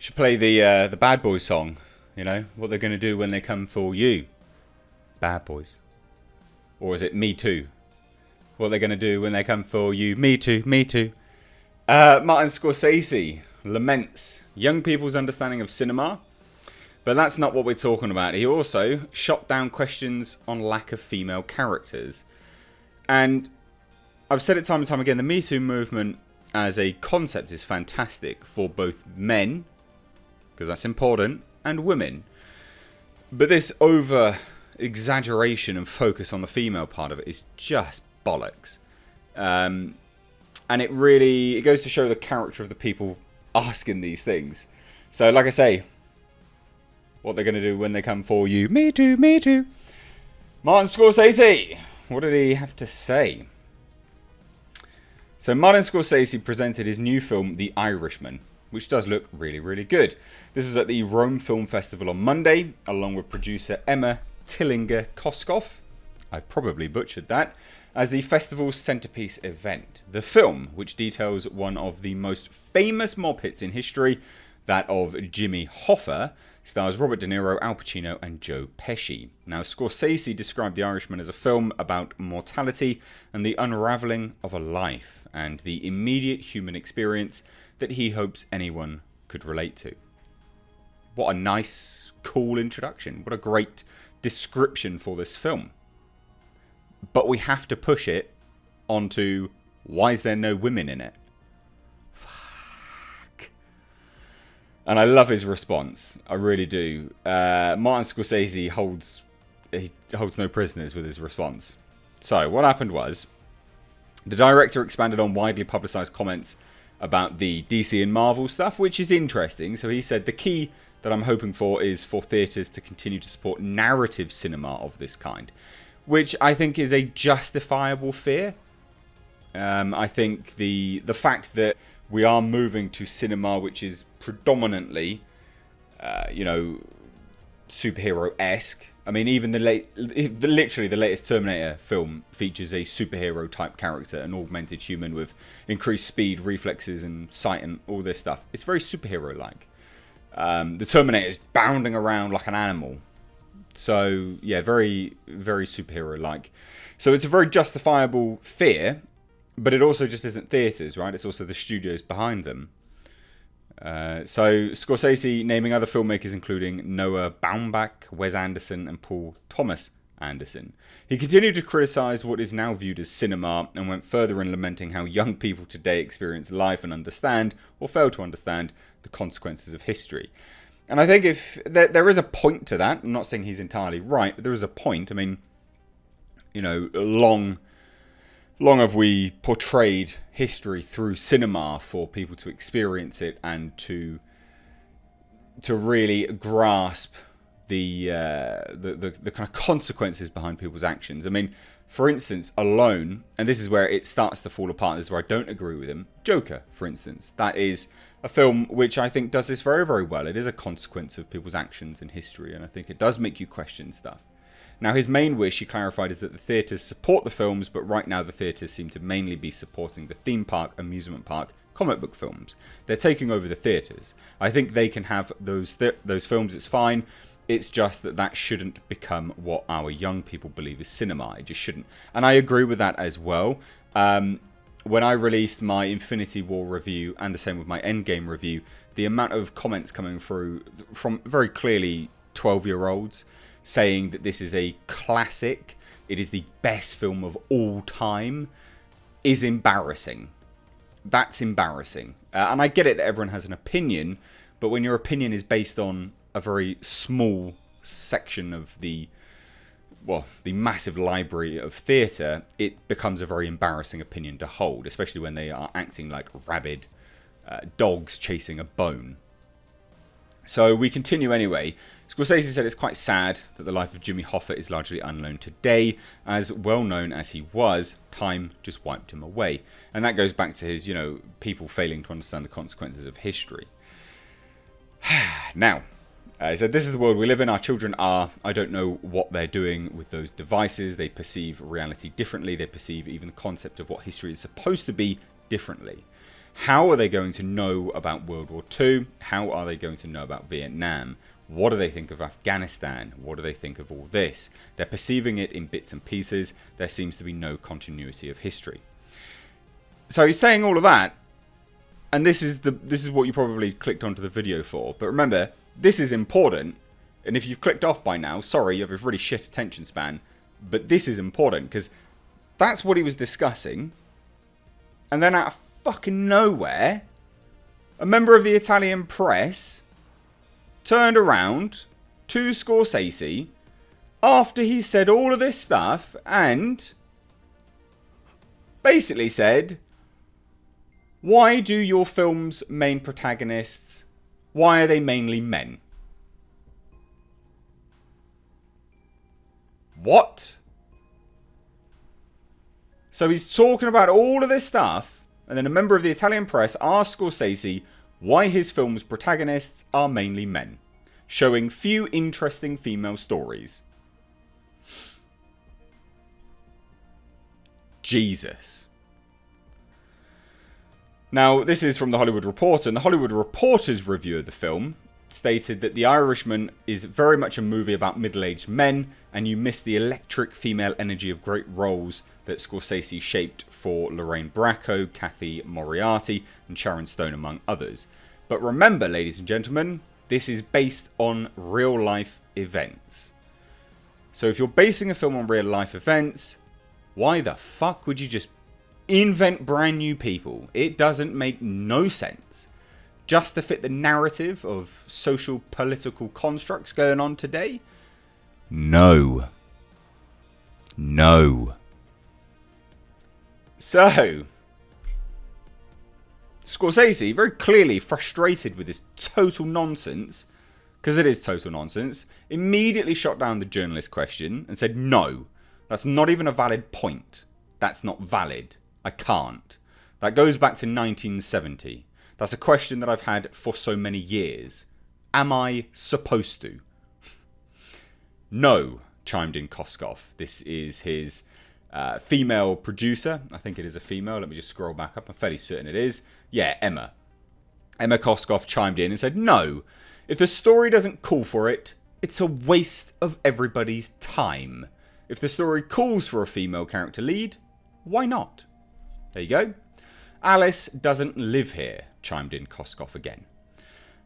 Should play the Bad Boys song. You know what they're going to do when they come for you, Bad Boys, or is it Me Too? What they're going to do when they come for you, Me Too, Me Too. Martin Scorsese laments young people's understanding of cinema, but that's not what we're talking about. He also shot down questions on lack of female characters, and I've said it time and time again. The MeToo movement as a concept is fantastic for both men, because that's important, and women. But this over exaggeration and focus on the female part of it is just bollocks. And it goes to show the character of the people asking these things. So like I say, what they're going to do when they come for you. Me too, me too. Martin Scorsese. What did he have to say? So Martin Scorsese presented his new film, The Irishman, which does look really, really good. This is at the Rome Film Festival on Monday, along with producer Emma Tillinger-Koskov, I probably butchered that, as the festival's centerpiece event. The film, which details one of the most famous mob hits in history, that of Jimmy Hoffa, stars Robert De Niro, Al Pacino and Joe Pesci. Now, Scorsese described The Irishman as a film about mortality and the unravelling of a life, and the immediate human experience that he hopes anyone could relate to. What a nice, cool introduction. What a great description for this film. But we have to push it onto, why is there no women in it? Fuck. And I love his response. I really do. Martin Scorsese holds no prisoners with his response. So, what happened was, the director expanded on widely publicised comments about the DC and Marvel stuff, which is interesting. So he said, the key that I'm hoping for is for theatres to continue to support narrative cinema of this kind, which I think is a justifiable fear. I think the fact that we are moving to cinema which is predominantly, superhero-esque. I mean, even literally the latest Terminator film features a superhero type character, an augmented human with increased speed, reflexes, and sight, and all this stuff. It's very superhero-like. The Terminator is bounding around like an animal. So, yeah, very, very superhero-like. So it's a very justifiable fear, but it also just isn't theatres, right? It's also the studios behind them. So Scorsese naming other filmmakers including Noah Baumbach, Wes Anderson and Paul Thomas Anderson. He continued to criticise what is now viewed as cinema and went further in lamenting how young people today experience life and understand, or fail to understand, the consequences of history. And I think if there is a point to that, I'm not saying he's entirely right, but there is a point. I mean, long have we portrayed history through cinema for people to experience it and to really grasp the kind of consequences behind people's actions. I mean, for instance, alone, and this is where it starts to fall apart, this is where I don't agree with him, Joker, for instance. That is a film which I think does this very, very well. It is a consequence of people's actions in history, and I think it does make you question stuff. Now, his main wish, he clarified, is that the theatres support the films, but right now the theatres seem to mainly be supporting the theme park, amusement park, comic book films. They're taking over the theatres. I think they can have those films, it's fine. It's just that shouldn't become what our young people believe is cinema. It just shouldn't. And I agree with that as well. When I released my Infinity War review, and the same with my Endgame review, the amount of comments coming through from very clearly 12-year-olds saying that this is a classic, it is the best film of all time, is embarrassing. That's embarrassing. And I get it that everyone has an opinion, but when your opinion is based on a very small section of the massive library of theatre, it becomes a very embarrassing opinion to hold, especially when they are acting like rabid dogs chasing a bone. So we continue anyway. Scorsese said it's quite sad that the life of Jimmy Hoffa is largely unknown today. As well known as he was, time just wiped him away. And that goes back to his, people failing to understand the consequences of history. Now, he said, this is the world we live in. Our children are. I don't know what they're doing with those devices. They perceive reality differently. They perceive even the concept of what history is supposed to be differently. How are they going to know about World War II? How are they going to know about Vietnam? What do they think of Afghanistan? What do they think of all this? They're perceiving it in bits and pieces. There seems to be no continuity of history. So he's saying all of that, and this is what you probably clicked onto the video for. But remember, this is important. And if you've clicked off by now, sorry, you have a really shit attention span. But this is important because that's what he was discussing. And then out of fucking nowhere, a member of the Italian press turned around to Scorsese after he said all of this stuff and basically said, why do your film's main protagonists, why are they mainly men? What? So he's talking about all of this stuff, and then a member of the Italian press asked Scorsese why his film's protagonists are mainly men, showing few interesting female stories. Jesus. Now, this is from The Hollywood Reporter, and The Hollywood Reporter's review of the film stated that The Irishman is very much a movie about middle-aged men, and you miss the electric female energy of great roles that Scorsese shaped for Lorraine Bracco, Kathy Moriarty, and Sharon Stone, among others. But remember, ladies and gentlemen, this is based on real-life events. So if you're basing a film on real-life events, why the fuck would you just invent brand new people? It doesn't make no sense. Just to fit the narrative of social political constructs going on today? No. No. So, Scorsese, very clearly frustrated with this total nonsense, because it is total nonsense, immediately shot down the journalist question and said, no, that's not even a valid point. That's not valid. I can't. That goes back to 1970. That's a question that I've had for so many years. Am I supposed to? No, chimed in Koskov. This is his female producer. I think it is a female. Let me just scroll back up. I'm fairly certain it is. Yeah, Emma. Emma Koskov chimed in and said, no, if the story doesn't call for it, it's a waste of everybody's time. If the story calls for a female character lead, why not? There you go. Alice doesn't live here, chimed in Koskov again.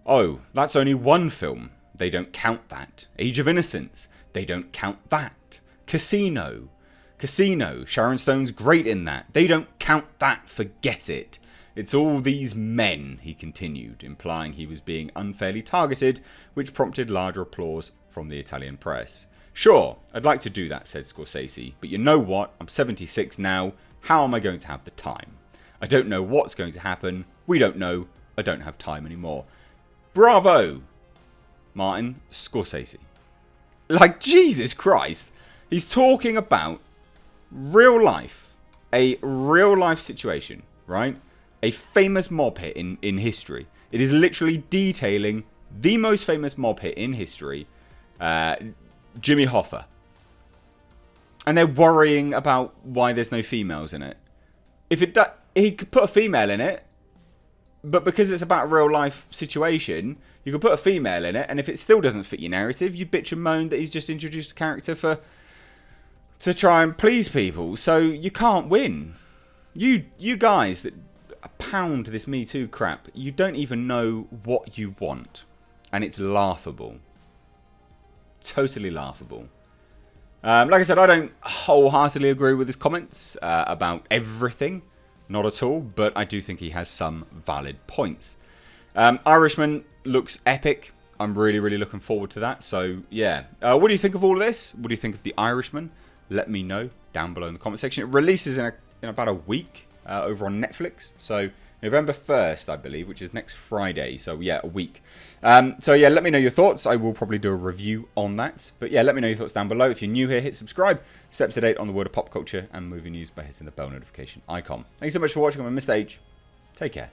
Oh, that's only one film. They don't count that. Age of Innocence. They don't count that. Casino. Sharon Stone's great in that. They don't count that. Forget it. It's all these men, he continued, implying he was being unfairly targeted, which prompted larger applause from the Italian press. Sure, I'd like to do that, said Scorsese, but you know what? I'm 76 now. How am I going to have the time? I don't know what's going to happen. We don't know. I don't have time anymore. Bravo, Martin Scorsese. Like, Jesus Christ. He's talking about real life. A real life situation, right? A famous mob hit in history. It is literally detailing the most famous mob hit in history. Jimmy Hoffa. And they're worrying about why there's no females in it. If it he could put a female in it, but because it's about a real life situation, you could put a female in it, and if it still doesn't fit your narrative, you bitch and moan that he's just introduced a character to try and please people. So you can't win. You guys that pound this MeToo crap, you don't even know what you want, and it's laughable. Totally laughable. Like I said, I don't wholeheartedly agree with his comments about everything. Not at all, but I do think he has some valid points. Irishman looks epic. I'm really, really looking forward to that. So, yeah. What do you think of all of this? What do you think of The Irishman? Let me know down below in the comment section. It releases in about a week over on Netflix. So, November 1st, I believe, which is next Friday. So, yeah, a week. So, yeah, let me know your thoughts. I will probably do a review on that. But, yeah, let me know your thoughts down below. If you're new here, hit subscribe. Stay up to date on the world of pop culture and movie news by hitting the bell notification icon. Thanks so much for watching. I'm Mr. H. Take care.